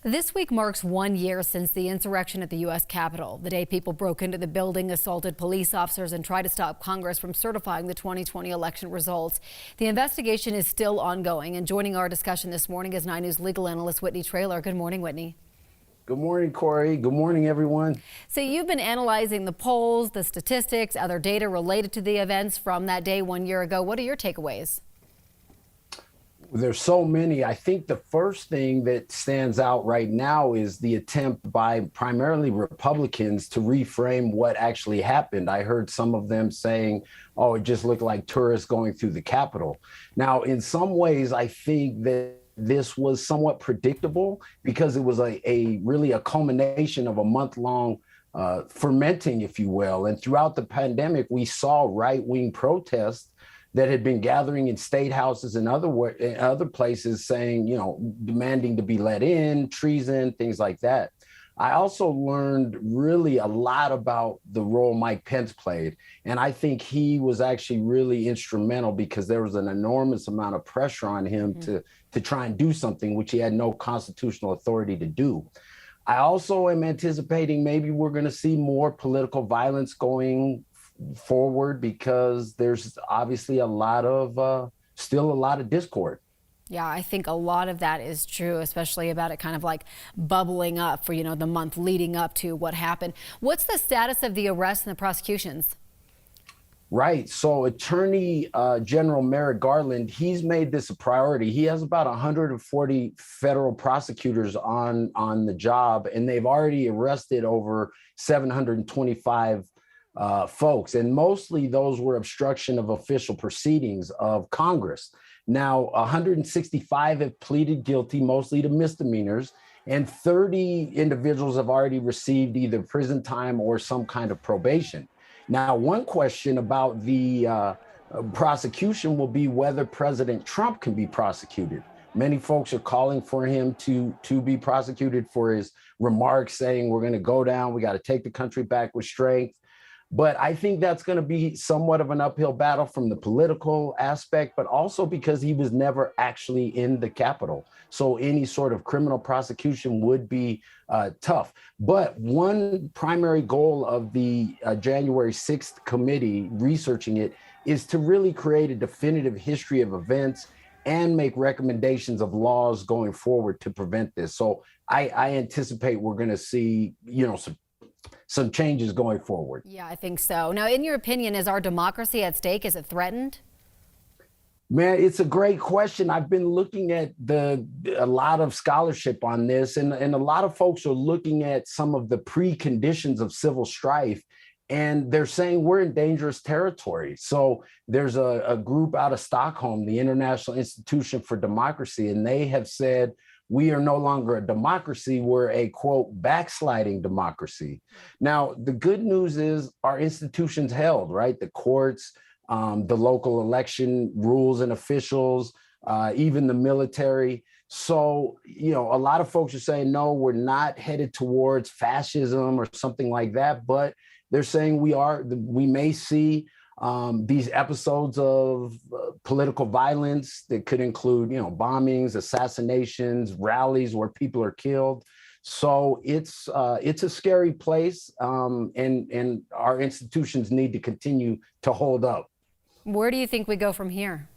This week marks 1 year since the insurrection at the U.S. Capitol, the day people broke into the building, assaulted police officers, and tried to stop Congress from certifying the 2020 election results. The investigation is still ongoing, and joining our discussion this morning is 9 News legal analyst Whitney Traylor. Good morning, Whitney. Good morning, Corey. Good morning, everyone. So you've been analyzing the polls, the statistics, other data related to the events from that day 1 year ago. What are your takeaways? There's so many. I think the first thing that stands out right now is the attempt by primarily Republicans to reframe what actually happened. I heard some of them saying, oh, it just looked like tourists going through the Capitol. Now, in some ways, I think that this was somewhat predictable because it was really a culmination of a month-long fermenting, if you will. And throughout the pandemic, we saw right-wing protests that had been gathering in state houses and other places saying, demanding to be let in, treason, things like that. I also learned really a lot about the role Mike Pence played. And I think he was actually really instrumental because there was an enormous amount of pressure on him to try and do something which he had no constitutional authority to do. I also am anticipating maybe we're going to see more political violence going forward because there's obviously still a lot of discord. Yeah, I think a lot of that is true, especially about it kind of like bubbling up for, the month leading up to what happened. What's the status of the arrests and the prosecutions? Right. So Attorney General Merrick Garland, he's made this a priority. He has about 140 federal prosecutors on the job, and they've already arrested over 725 folks, and mostly those were obstruction of official proceedings of Congress. Now, 165 have pleaded guilty, mostly to misdemeanors, and 30 individuals have already received either prison time or some kind of probation. Now, one question about the prosecution will be whether President Trump can be prosecuted. Many folks are calling for him to be prosecuted for his remarks saying we're going to go down, we got to take the country back with strength. But I think that's going to be somewhat of an uphill battle from the political aspect, but also because he was never actually in the Capitol. So any sort of criminal prosecution would be tough. But one primary goal of the January 6th committee researching it is to really create a definitive history of events and make recommendations of laws going forward to prevent this. So I anticipate we're going to see, some changes going forward. Yeah, I think so. Now, in your opinion, is our democracy at stake? Is it threatened? Man, it's a great question. I've been looking at a lot of scholarship on this, and a lot of folks are looking at some of the preconditions of civil strife, and they're saying we're in dangerous territory. So there's a group out of Stockholm, the International Institution for Democracy, and they have said, we are no longer a democracy, we're a, quote, backsliding democracy. Now, the good news is our institutions held, right? The courts, the local election rules and officials, even the military. So, a lot of folks are saying, no, we're not headed towards fascism or something like that, but they're saying we may see these episodes of political violence that could include, bombings, assassinations, rallies where people are killed. So it's a scary place, and our institutions need to continue to hold up. Where do you think we go from here?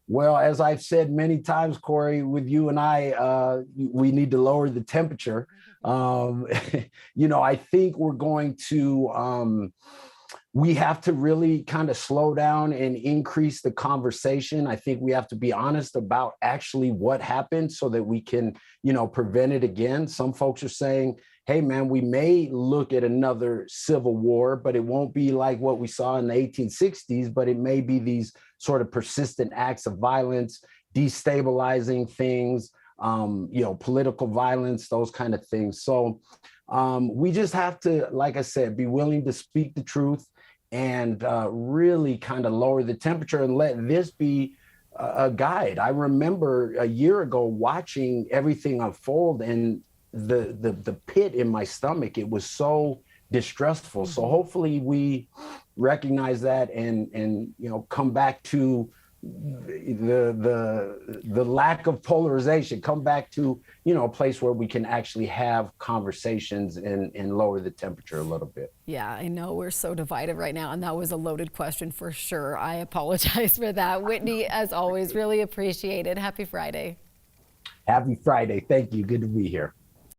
Well, as I've said many times, Corey, with you and I, we need to lower the temperature. I think we're going to we have to really kind of slow down and increase the conversation. I think we have to be honest about actually what happened so that we can, prevent it again. Some folks are saying, hey, man, we may look at another civil war, but it won't be like what we saw in the 1860s, but it may be these sort of persistent acts of violence, destabilizing things, political violence, those kind of things. So we just have to, like I said, be willing to speak the truth and really kind of lower the temperature and let this be a guide. I remember a year ago watching everything unfold and the pit in my stomach, it was so distressful. So hopefully we recognize that and come back to the lack of polarization, come back to, a place where we can actually have conversations and lower the temperature a little bit. Yeah, I know we're so divided right now, and that was a loaded question for sure. I apologize for that. Whitney, as always, really appreciate it. Happy Friday. Happy Friday. Thank you. Good to be here.